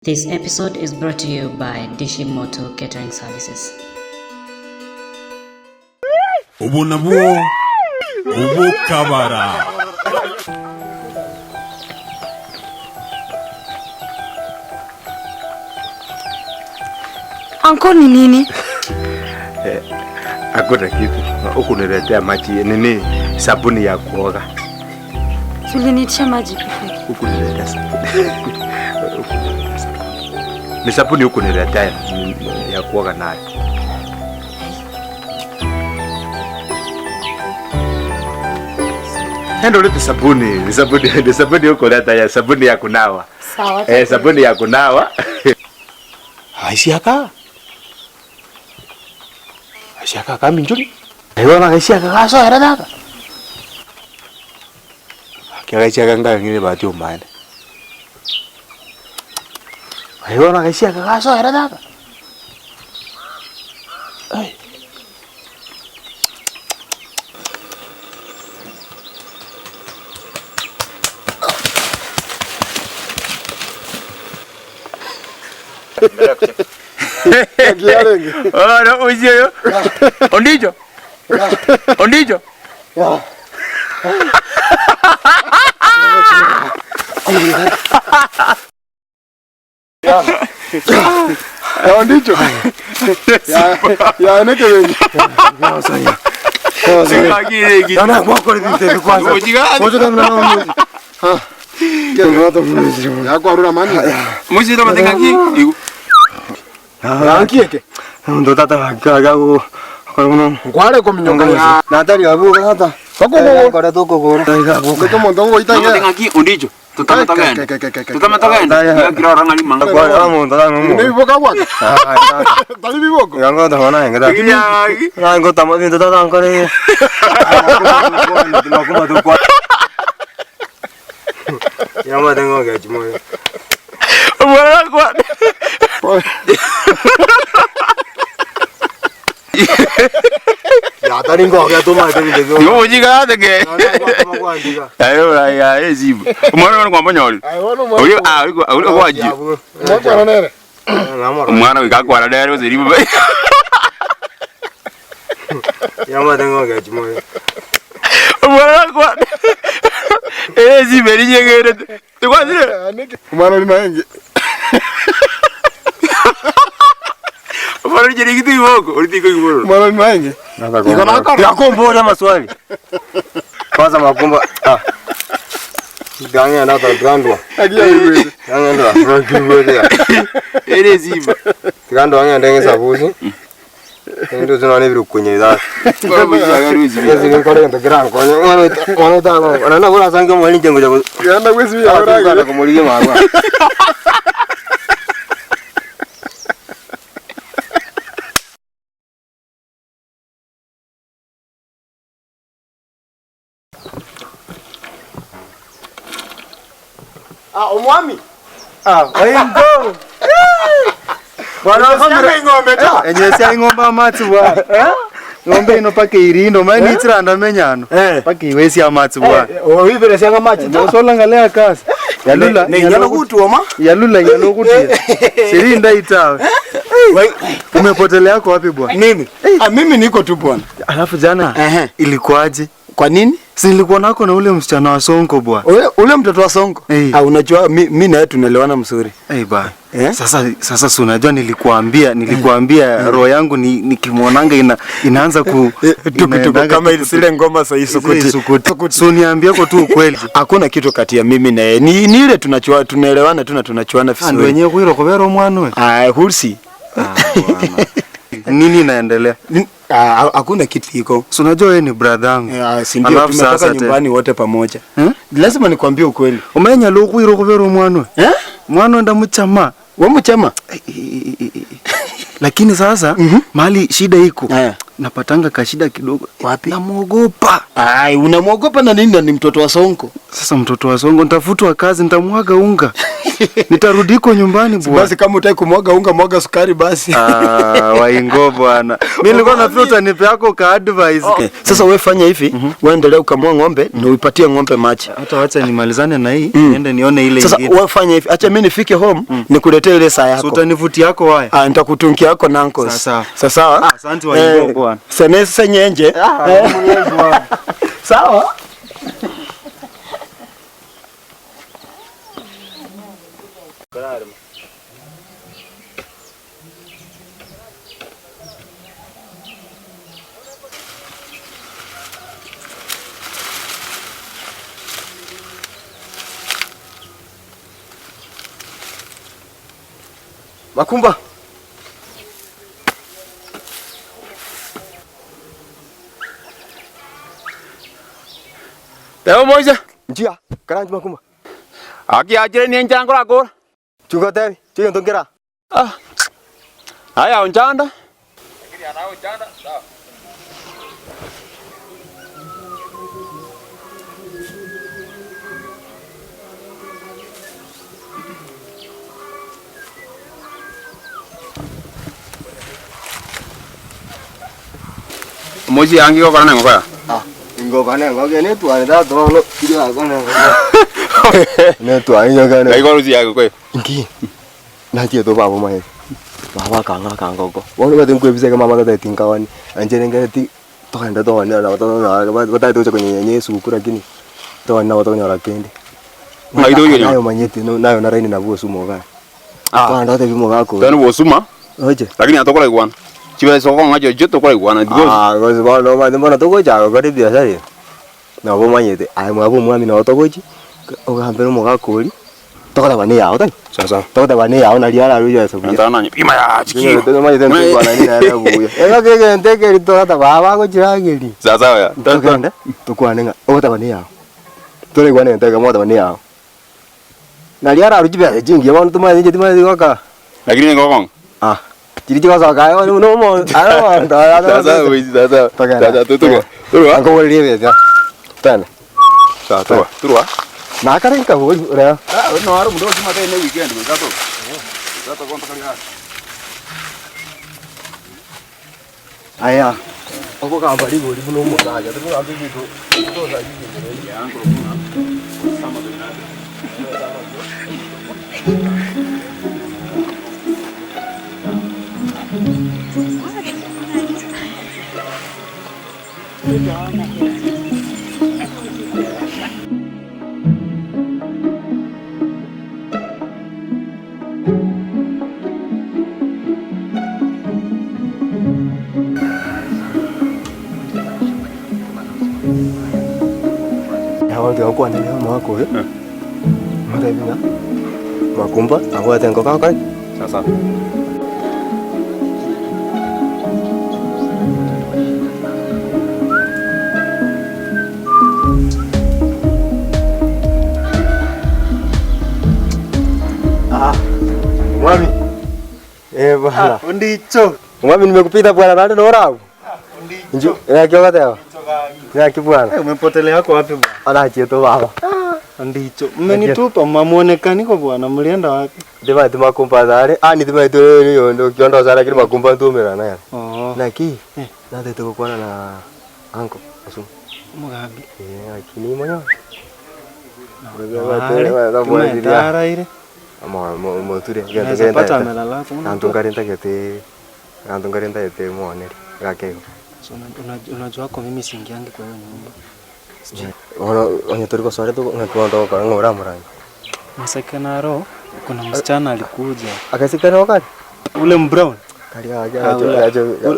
This episode is brought to you by Moto Catering Services. OBOKABARA. Uncle ni nini? Hakuna kitu. Ukuniletea maji nini? Sabuni ya kuoga. Uliniitisha maji pekee. Ukuniletea sabuni. Ni sabuni ukuniletea ya kuoga nayo. Ndio ile sabuni, sabuni ukuleta ya sabuni ya kunawa. Sawa. Sabuni ya kunawa. Aisiaka kami njuri. Ewa aisiaka kaso era dada. Kia aisiaka ngangine bati umane. Ewa aisiaka kaso era dada. Ai. Oh, no, oye, ondillo. Ondillo. Ondillo. Ya, neke vengi. Ya, saya. Sana kwa nite kwanza. Moja kama na. Ha. Kero to mimi. Ya kwa rura mani. Moja ndo matenga ki. Ankieke. Ndo tata kagago. Kono ngware ko minyonga ya. Natari abu tata. Koko kora to koko. Ko mondongo ita. Matenga ki ondillo. Tutamatoka ya kirora ngali manga. Kwa amo tata no. Ni boka kwa. Tali biboko. Yango tana ngada. Yango tamo ni tata ngare. Makuma to kwa. Yama tengo ga chimo. Bora kwa. Ya tani ngo ga to ma tani de. Yo jiga de ke. Ayo ya ezibu. Umwana kwa mbonyoli. Oyo oyo kwaji. Mwana nere. Umwana wikakwa dere zeribu. Yama tengo ga chimo. Bora kwa. Ezibu eri nyegere. Tukwazire. Umwana ni mahenge. Mwana jeri kitu iboko, ulitiko iboro. Mwana ni mahenge. Iko nako. Yakombo na maswali. Kwanza makomba. Ganya na grandwa. Agia iwe. Ganya ndo grandwa. Ere ziba. Grandwa anya ndenge sabuzi. Ndio zinaone biru kwenye idara. Kwa mjagaruzi. Yezi ngikore ndo grand kwa mwana tano. Ana bora sange mwali jengo jago. Yanda kwezi ya ora. Kana kumulige magwa. Omwami. Wengo. Bwana ngombe ngombe ta. Enyesi ngombe amatsi bwa. Ngombe ino pake irindo mani itsiranda menyano. Pake iwesi amatsi bwa. Oyibere senga matsi. Nosola ngale akasi. Yalula nyalo kutuoma. Yalula nyalo kutia. Sirinda itawe. Umepotelea yako wapi bwana? Mimi. Mimi niko tu bwana. Alafu jana ilikuwaje? Kwa nini? Si nilikuwa nako na ule msichana wa Sonko bwana. Ule mtoto wa Sonko? Unajua mimi na yeye tunaelewana mzuri. Bwana. Sasa si unajua nilikuambia roho yangu nikimwonanga inaanza ku tukutuku kama ile ngoma sasa isukuti. So niambia kwa tu ukweli. Hakuna kitu kati ya mimi na yeye. Ni ile tunaelewana tu na tunachuana vizuri. Ndio wenyewe kuiro kobero mwana we. Hulsi. Nini inaendelea? Hakuna kitu iko. Si unajua wewe ni brother yangu. Si ndio tumetoka nyumbani wote pamoja. Lazima nikwambie ukweli. Umenya lokuiro kobero mwana we. Mwana ndo mchama. Wewe mchama? Lakini sasa mahali shida iko. napatanga kashida kidogo. Wapi? Namuogopa. Ai, unamuogopa na nini? Ni mtoto wa Sonko. Sasa mtoto wa Sonko nitafutwa kazi, nitamwaga unga. Nitarudi kwa nyumbani bwana. Basi kama utaki kumwaga unga, mwaga sukari basi. Waingo bwana. Mimi nilikuwa nafikiri utanipa yako ka advice. Sasa wewe fanya hivi, wewe endelea ukamua ng'ombe na uipatie ng'ombe maji. Hata acha nimalizane na hii, niende nione ile sasa ingine. Sasa wewe fanya hivi, acha mimi nifike home, nikuletee ile saa yako. So utanivutia yako waya. Nitakutungia yako nankos. Sasa. Sawa? Asante Waingo bwana. Senese nyenje. Sawa? Makumba. Teo moja. Njia, karanji Makumba. Aki ajire ni njangro akor. Chunga tevi, chunga tongera. Haya onjanda. Lakini anao jana sawa. Moji angi ko kana ngoka. Ingo kana ngoka ne tu ana to lo kira kana ngoka. Ne tu ai ngoka ne. Ai ko rusi yako kwe. Ingi. Na tie to babo mai. Baba kanga kanga go. Woni ba tengwe bisega mama ka tingkawani. Anjene ngati to handa to ne na to na ba ta to kwenye Yesu kura kini. To na to nyora kende. Ai do yoni. Ayo manyeti no nayo na raini na buo sumo ga. To ndo te bimo ga ko. Tano bosuma. Oje. Lakini atokola igwana. Chiwe soko ngajo joto kwa igwana digo. Gozi ba no ma mbona to ko ja ko de biasa ye. Na bo manyete ai mo abo mwami na to ko ji. O ga mbere mo ga kuri. To ka bani yao tan. Sasa. To ka bani yao na liara ru ya so. Antana ni pima ya chiki. To ma yete ko na ni na ra buya. E ga ke nte ke to ta ba ko jira geli. Sasa ya. To ka nda. To kwa nenga. O ta bani yao. To le gwana nte ka mo ta bani yao. Na liara ru ji ba jingi ya mo to ma ni ji ma di ka. Lakini ngokong. Jadi juga sokai, oh no mau, ada. Sasa wezi sasa. Sasa tutu. Turua. Angkau boleh dia ya. Tan. Sasa turua. Turua. Nah karen kau boleh, udah. No haru mudo cuma teh weekend begitu. Sasa kontak kali. Ayah. Aku kabar di boleh belum mau aja, tapi nanti gitu. Itu lagi gitu. Ya, angkro sama dengan. Awal tu aku anda mau aku ya. Mana ini nak? Makumba, aku ada yang kau kan? Sasa. Mwami. Bwana. Ndicho. Mwami nimekupita bwana nani na orau? Ndicho. Kioka teo. Yaki bwana. Umepotelea yako wapi bwana? Ana chieto baba. Ndicho. Mmenitupa mwamuonekani kwa bwana, mlienda wapi? Dema makumba dare. Ni dema itu yo Okiondo sana kile makumba ntumira na ya. Na ki. Na teto kwa na anko. Asu. Mugabi. Akini moyo. Tumetara ile. Mo ture. Napata amelala tu. Antungarinta kete. Antungarinta ete muone. Gakego. So unajua kwa mimi siingiangi kwa hiyo nyumba. Onye turiko sore tu ngekuondoka kwa ngora murani. Masekenaro kuna msichana alikuja. Akasikana wakati Ule mbrown.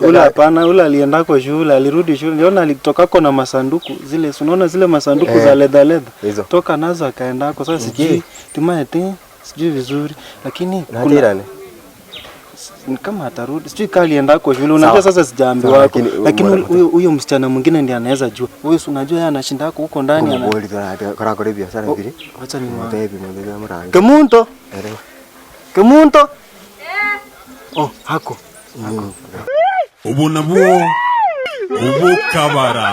Ule hapana, ule alienda kwa shule, alirudi shule. Niona alitoka na masanduku zile, unaona zile masanduku za leather. Toka nazo akaenda kwa sasa sijui timaete, sijui vizuri, lakini kuna ni kama atarudi. Sijui kama alienda kwa shule. Unajua sasa sijaambiwa wako. Lakini huyo msichana mwingine ndiye anaweza jua. Wewe unajua yeye anashinda huko ndani ana. Kora kore biashara mbili. Acha ni mwanzo. Kemunto. Kemunto. Oh, hako. Ubu nabuo OBOKABARA.